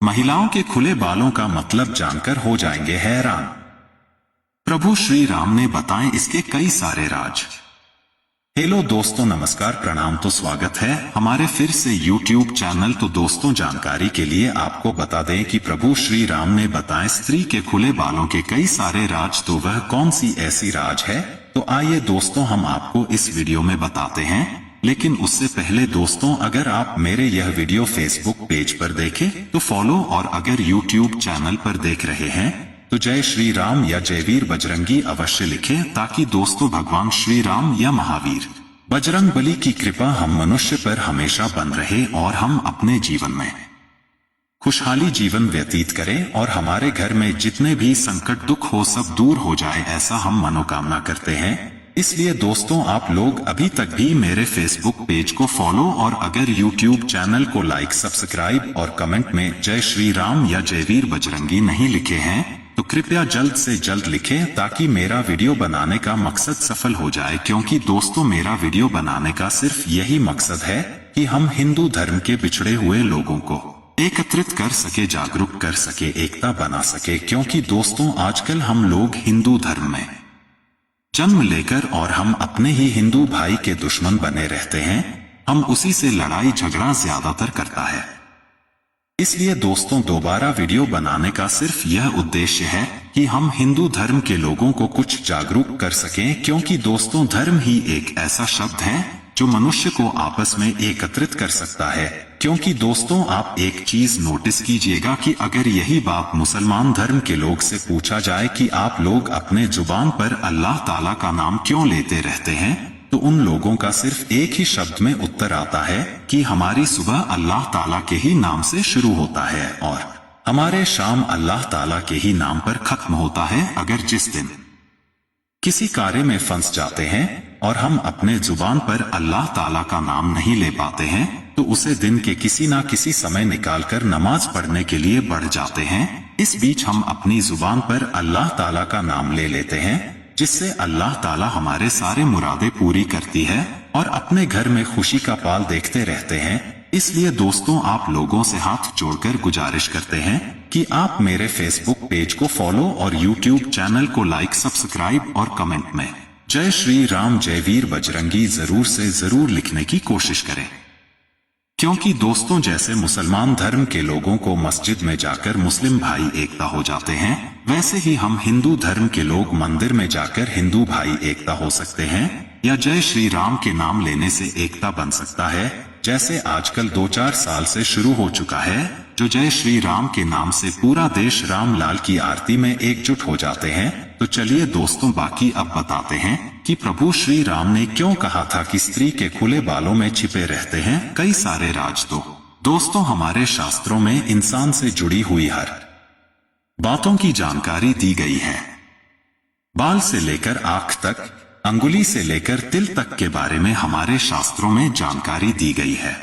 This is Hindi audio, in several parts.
महिलाओं के खुले बालों का मतलब जानकर हो जाएंगे हैरान। प्रभु श्री राम ने बताए इसके कई सारे राज। हेलो दोस्तों, नमस्कार, प्रणाम। तो स्वागत है हमारे फिर से YouTube चैनल। तो दोस्तों, जानकारी के लिए आपको बता दें कि प्रभु श्री राम ने बताए स्त्री के खुले बालों के कई सारे राज। तो वह कौन सी ऐसी राज है, तो आइए दोस्तों हम आपको इस वीडियो में बताते हैं। लेकिन उससे पहले दोस्तों, अगर आप मेरे यह वीडियो फेसबुक पेज पर देखें तो फॉलो, और अगर YouTube चैनल पर देख रहे हैं तो जय श्री राम या जय वीर बजरंगी अवश्य लिखें, ताकि दोस्तों भगवान श्री राम या महावीर बजरंग बली की कृपा हम मनुष्य पर हमेशा बन रहे और हम अपने जीवन में खुशहाली जीवन व्यतीत करें और हमारे घर में जितने भी संकट दुख हो सब दूर हो जाए, ऐसा हम मनोकामना करते हैं। इसलिए दोस्तों, आप लोग अभी तक भी मेरे फेसबुक पेज को फॉलो और अगर YouTube चैनल को लाइक, सब्सक्राइब और कमेंट में जय श्री राम या जय वीर बजरंगी नहीं लिखे हैं तो कृपया जल्द से जल्द लिखें, ताकि मेरा वीडियो बनाने का मकसद सफल हो जाए। क्योंकि दोस्तों, मेरा वीडियो बनाने का सिर्फ यही मकसद है कि हम हिंदू धर्म के पिछड़े हुए लोगों को एकत्रित कर सके, जागरूक कर सके, एकता बना सके। क्योंकि दोस्तों, आजकल हम लोग हिंदू धर्म में जन्म लेकर और हम अपने ही हिंदू भाई के दुश्मन बने रहते हैं। हम उसी से लड़ाई झगड़ा ज्यादातर करता है। इसलिए दोस्तों, दोबारा वीडियो बनाने का सिर्फ यह उद्देश्य है कि हम हिंदू धर्म के लोगों को कुछ जागरूक कर सकें। क्योंकि दोस्तों, धर्म ही एक ऐसा शब्द है जो मनुष्य को आपस में एकत्रित कर सकता है। क्योंकि दोस्तों, आप एक चीज नोटिस कीजिएगा कि अगर यही बात मुसलमान धर्म के लोग से पूछा जाए कि आप लोग अपने जुबान पर अल्लाह ताला का नाम क्यों लेते रहते हैं, तो उन लोगों का सिर्फ एक ही शब्द में उत्तर आता है कि हमारी सुबह अल्लाह ताला के ही नाम से शुरू होता है और हमारे शाम अल्लाह ताला के ही नाम पर खत्म होता है। अगर जिस दिन किसी कार्य में फंस जाते हैं और हम अपने जुबान पर अल्लाह ताला का नाम नहीं ले पाते हैं, तो उसे दिन के किसी ना किसी समय निकालकर नमाज पढ़ने के लिए बढ़ जाते हैं। इस बीच हम अपनी जुबान पर अल्लाह ताला का नाम ले लेते हैं, जिससे अल्लाह ताला हमारे सारे मुरादें पूरी करती है और अपने घर में खुशी का पाल देखते रहते हैं। इसलिए दोस्तों, आप लोगों से हाथ जोड़कर गुजारिश करते हैं कि आप मेरे फेसबुक पेज को फॉलो और YouTube चैनल को लाइक, सब्सक्राइब और कमेंट में जय श्री राम जय वीर बजरंगी जरूर से जरूर लिखने की कोशिश करें। क्योंकि दोस्तों, जैसे मुसलमान धर्म के लोगों को मस्जिद में जाकर मुस्लिम भाई एकता हो जाते हैं, वैसे ही हम हिंदू धर्म के लोग मंदिर में जाकर हिंदू भाई एकता हो सकते हैं, या जय श्री राम के नाम लेने से एकता बन सकता है। जैसे आजकल 2-4 साल से शुरू हो चुका है, जो जय श्री राम के नाम से पूरा देश राम लाल की आरती में एकजुट हो जाते हैं। तो चलिए दोस्तों, बाकी अब बताते हैं कि प्रभु श्री राम ने क्यों कहा था कि स्त्री के खुले बालों में छिपे रहते हैं कई सारे राज। तो दोस्तों, हमारे शास्त्रों में इंसान से जुड़ी हुई हर बातों की जानकारी दी गई है। बाल से लेकर आंख तक, अंगुली से लेकर तिल तक के बारे में हमारे शास्त्रों में जानकारी दी गई है।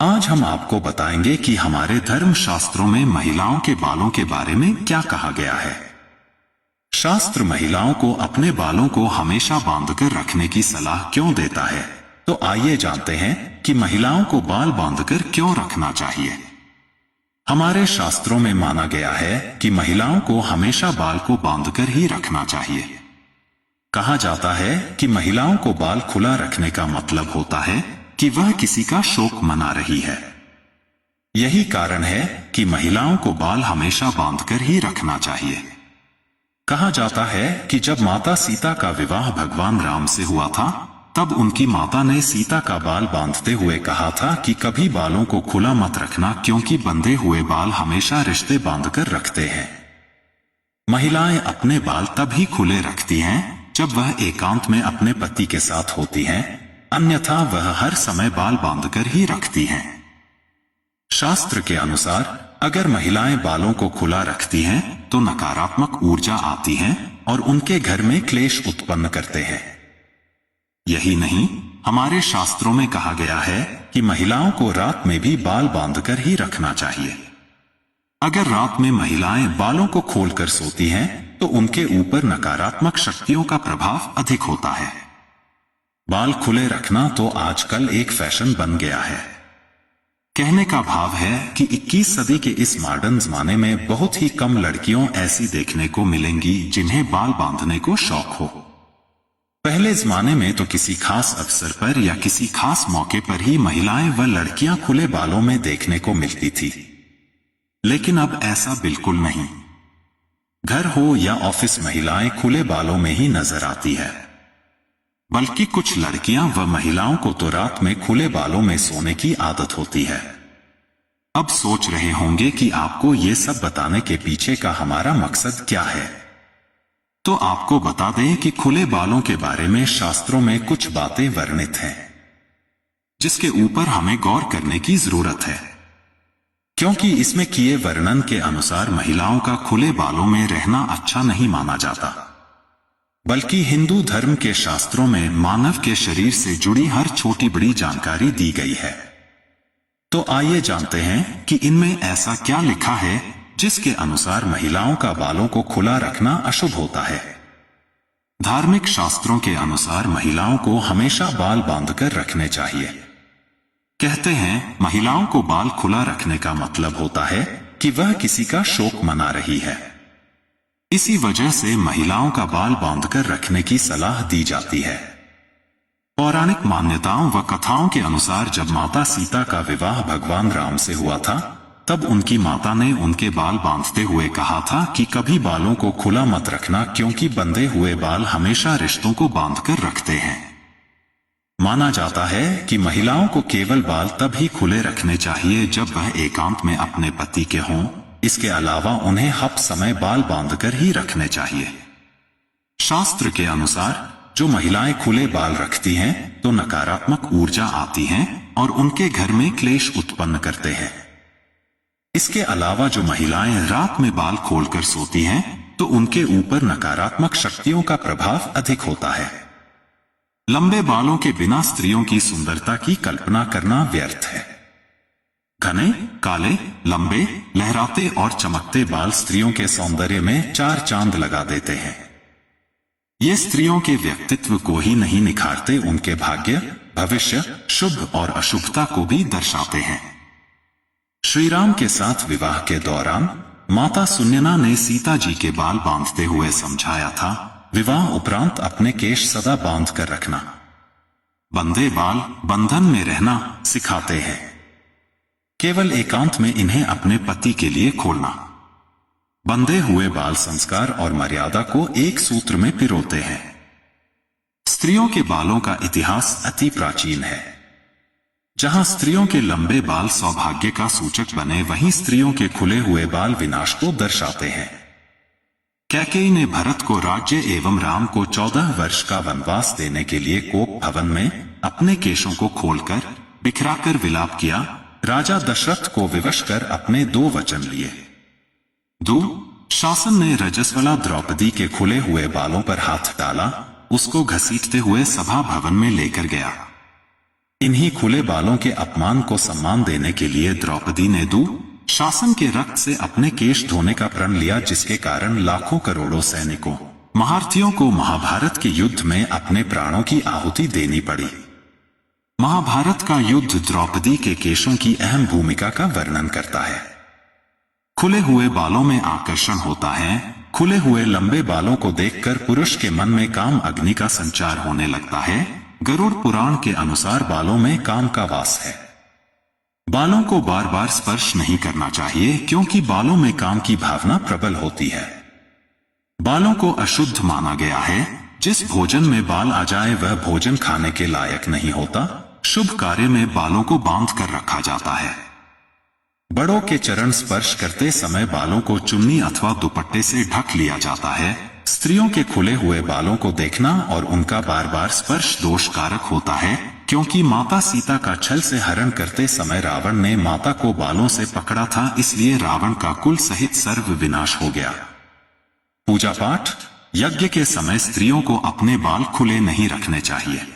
आज हम आपको बताएंगे कि हमारे धर्म शास्त्रों में महिलाओं के बालों के बारे में क्या कहा गया है। शास्त्र महिलाओं को अपने बालों को हमेशा बांधकर रखने की सलाह क्यों देता है, तो आइए जानते हैं कि महिलाओं को बाल बांधकर क्यों रखना चाहिए। हमारे शास्त्रों में माना गया है कि महिलाओं को हमेशा बाल को बांधकर ही रखना चाहिए। कहा जाता है कि महिलाओं को बाल खुला रखने का मतलब होता है कि वह किसी का शोक मना रही है। यही कारण है कि महिलाओं को बाल हमेशा बांधकर ही रखना चाहिए। कहा जाता है कि जब माता सीता का विवाह भगवान राम से हुआ था, तब उनकी माता ने सीता का बाल बांधते हुए कहा था कि कभी बालों को खुला मत रखना, क्योंकि बंधे हुए बाल हमेशा रिश्ते बांधकर रखते हैं। महिलाएं अपने बाल तभी खुले रखती हैं जब वह एकांत में अपने पति के साथ होती हैं, अन्यथा वह हर समय बाल बांधकर ही रखती हैं। शास्त्र के अनुसार अगर महिलाएं बालों को खुला रखती हैं तो नकारात्मक ऊर्जा आती है और उनके घर में क्लेश उत्पन्न करते हैं। यही नहीं, हमारे शास्त्रों में कहा गया है कि महिलाओं को रात में भी बाल बांधकर ही रखना चाहिए। अगर रात में महिलाएं बालों को खोलकर सोती हैं तो उनके ऊपर नकारात्मक शक्तियों का प्रभाव अधिक होता है। बाल खुले रखना तो आजकल एक फैशन बन गया है। कहने का भाव है कि 21 सदी के इस मॉडर्न जमाने में बहुत ही कम लड़कियों ऐसी देखने को मिलेंगी जिन्हें बाल बांधने को शौक हो। पहले जमाने में तो किसी खास अवसर पर या किसी खास मौके पर ही महिलाएं व लड़कियां खुले बालों में देखने को मिलती थी, लेकिन अब ऐसा बिल्कुल नहीं। घर हो या ऑफिस, महिलाएं खुले बालों में ही नजर आती है। बल्कि कुछ लड़कियां व महिलाओं को तो रात में खुले बालों में सोने की आदत होती है। अब सोच रहे होंगे कि आपको ये सब बताने के पीछे का हमारा मकसद क्या है। तो आपको बता दें कि खुले बालों के बारे में शास्त्रों में कुछ बातें वर्णित हैं, जिसके ऊपर हमें गौर करने की जरूरत है, क्योंकि इसमें किए वर्णन के अनुसार महिलाओं का खुले बालों में रहना अच्छा नहीं माना जाता, बल्कि हिंदू धर्म के शास्त्रों में मानव के शरीर से जुड़ी हर छोटी बड़ी जानकारी दी गई है। तो आइए जानते हैं कि इनमें ऐसा क्या लिखा है जिसके अनुसार महिलाओं का बालों को खुला रखना अशुभ होता है। धार्मिक शास्त्रों के अनुसार महिलाओं को हमेशा बाल बांधकर रखने चाहिए। कहते हैं महिलाओं को बाल खुला रखने का मतलब होता है कि वह किसी का शोक मना रही है। इसी वजह से महिलाओं का बाल बांधकर रखने की सलाह दी जाती है। पौराणिक मान्यताओं व कथाओं के अनुसार जब माता सीता का विवाह भगवान राम से हुआ था, तब उनकी माता ने उनके बाल बांधते हुए कहा था कि कभी बालों को खुला मत रखना, क्योंकि बंधे हुए बाल हमेशा रिश्तों को बांधकर रखते हैं। माना जाता है कि महिलाओं को केवल बाल तब ही खुले रखने चाहिए जब वह एकांत में अपने पति के हों। इसके अलावा उन्हें हर समय बाल बांधकर ही रखने चाहिए। शास्त्र के अनुसार जो महिलाएं खुले बाल रखती हैं तो नकारात्मक ऊर्जा आती है और उनके घर में क्लेश उत्पन्न करते हैं। इसके अलावा जो महिलाएं रात में बाल खोलकर सोती हैं तो उनके ऊपर नकारात्मक शक्तियों का प्रभाव अधिक होता है। लंबे बालों के बिना स्त्रियों की सुंदरता की कल्पना करना व्यर्थ है। घने, काले, लंबे, लहराते और चमकते बाल स्त्रियों के सौंदर्य में चार चांद लगा देते हैं। ये स्त्रियों के व्यक्तित्व को ही नहीं निखारते, उनके भाग्य, भविष्य, शुभ और अशुभता को भी दर्शाते हैं। श्री राम के साथ विवाह के दौरान माता सुनयना ने सीता जी के बाल बांधते हुए समझाया था, विवाह उपरांत अपने केश सदा बांध कर रखना। बंधे बाल बंधन में रहना सिखाते हैं। केवल एकांत में इन्हें अपने पति के लिए खोलना। बंधे हुए बाल संस्कार और मर्यादा को एक सूत्र में पिरोते हैं। स्त्रियों के बालों का इतिहास अति प्राचीन है। जहां स्त्रियों के लंबे बाल सौभाग्य का सूचक बने, वहीं स्त्रियों के खुले हुए बाल विनाश को दर्शाते हैं। कैकेयी ने भरत को राज्य एवं राम को 14 वर्ष का वनवास देने के लिए कोप भवन में अपने केशों को खोलकर बिखराकर विलाप किया। राजा दशरथ को विवश कर अपने 2 वचन लिए। शासन ने रजस्वला द्रौपदी के खुले हुए बालों पर हाथ डाला, उसको घसीटते हुए सभा भवन में लेकर गया। इन्हीं खुले बालों के अपमान को सम्मान देने के लिए द्रौपदी ने शासन के रक्त से अपने केश धोने का प्रण लिया, जिसके कारण लाखों करोड़ों सैनिकों, महारथियों को महाभारत के युद्ध में अपने प्राणों की आहुति देनी पड़ी। महाभारत का युद्ध द्रौपदी के केशों की अहम भूमिका का वर्णन करता है। खुले हुए बालों में आकर्षण होता है। खुले हुए लंबे बालों को देखकर पुरुष के मन में काम अग्नि का संचार होने लगता है। गरुड़ पुराण के अनुसार बालों में काम का वास है। बालों को बार बार स्पर्श नहीं करना चाहिए, क्योंकि बालों में काम की भावना प्रबल होती है। बालों को अशुद्ध माना गया है। जिस भोजन में बाल आ जाए वह भोजन खाने के लायक नहीं होता। शुभ कार्य में बालों को बांध कर रखा जाता है। बड़ों के चरण स्पर्श करते समय बालों को चुन्नी अथवा दुपट्टे से ढक लिया जाता है। स्त्रियों के खुले हुए बालों को देखना और उनका बार बार स्पर्श दोषकारक होता है, क्योंकि माता सीता का छल से हरण करते समय रावण ने माता को बालों से पकड़ा था, इसलिए रावण का कुल सहित सर्व विनाश हो गया। पूजा पाठ, यज्ञ के समय स्त्रियों को अपने बाल खुले नहीं रखने चाहिए।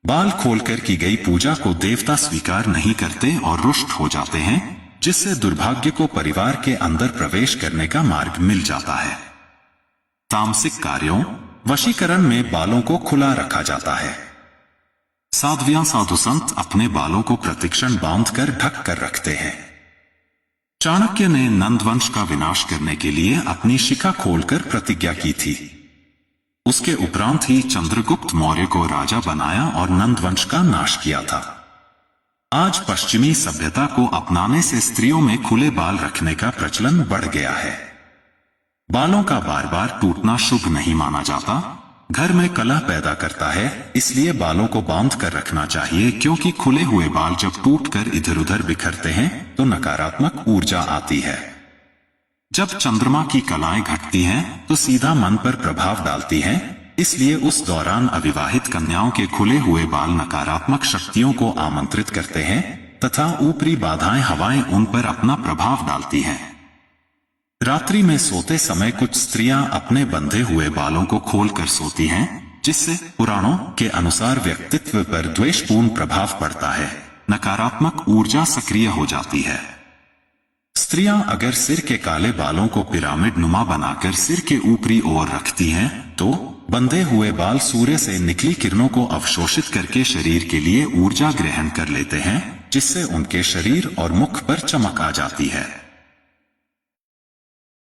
बाल खोलकर की गई पूजा को देवता स्वीकार नहीं करते और रुष्ट हो जाते हैं, जिससे दुर्भाग्य को परिवार के अंदर प्रवेश करने का मार्ग मिल जाता है। तामसिक कार्यों, वशीकरण में बालों को खुला रखा जाता है। साध्वियां साधु संत अपने बालों को प्रतिक्षण बांधकर ढक कर रखते हैं। चाणक्य ने नंदवंश का विनाश करने के लिए अपनी शिखा खोलकर प्रतिज्ञा की थी। उसके उपरांत ही चंद्रगुप्त मौर्य को राजा बनाया और नंदवंश का नाश किया था। आज पश्चिमी सभ्यता को अपनाने से स्त्रियों में खुले बाल रखने का प्रचलन बढ़ गया है। बालों का बार बार टूटना शुभ नहीं माना जाता, घर में कलह पैदा करता है, इसलिए बालों को बांध कर रखना चाहिए, क्योंकि खुले हुए बाल जब टूटकर इधर उधर बिखरते हैं तो नकारात्मक ऊर्जा आती है। जब चंद्रमा की कलाएं घटती हैं तो सीधा मन पर प्रभाव डालती हैं, इसलिए उस दौरान अविवाहित कन्याओं के खुले हुए बाल नकारात्मक शक्तियों को आमंत्रित करते हैं तथा ऊपरी बाधाएं हवाएं उन पर अपना प्रभाव डालती हैं। रात्रि में सोते समय कुछ स्त्रियां अपने बंधे हुए बालों को खोलकर सोती हैं, जिससे पुराणों के अनुसार व्यक्तित्व पर द्वेषपूर्ण प्रभाव पड़ता है, नकारात्मक ऊर्जा सक्रिय हो जाती है। स्त्रियां अगर सिर के काले बालों को पिरामिड नुमा बनाकर सिर के ऊपरी ओर रखती हैं, तो बंधे हुए बाल सूर्य से निकली किरणों को अवशोषित करके शरीर के लिए ऊर्जा ग्रहण कर लेते हैं, जिससे उनके शरीर और मुख पर चमक आ जाती है।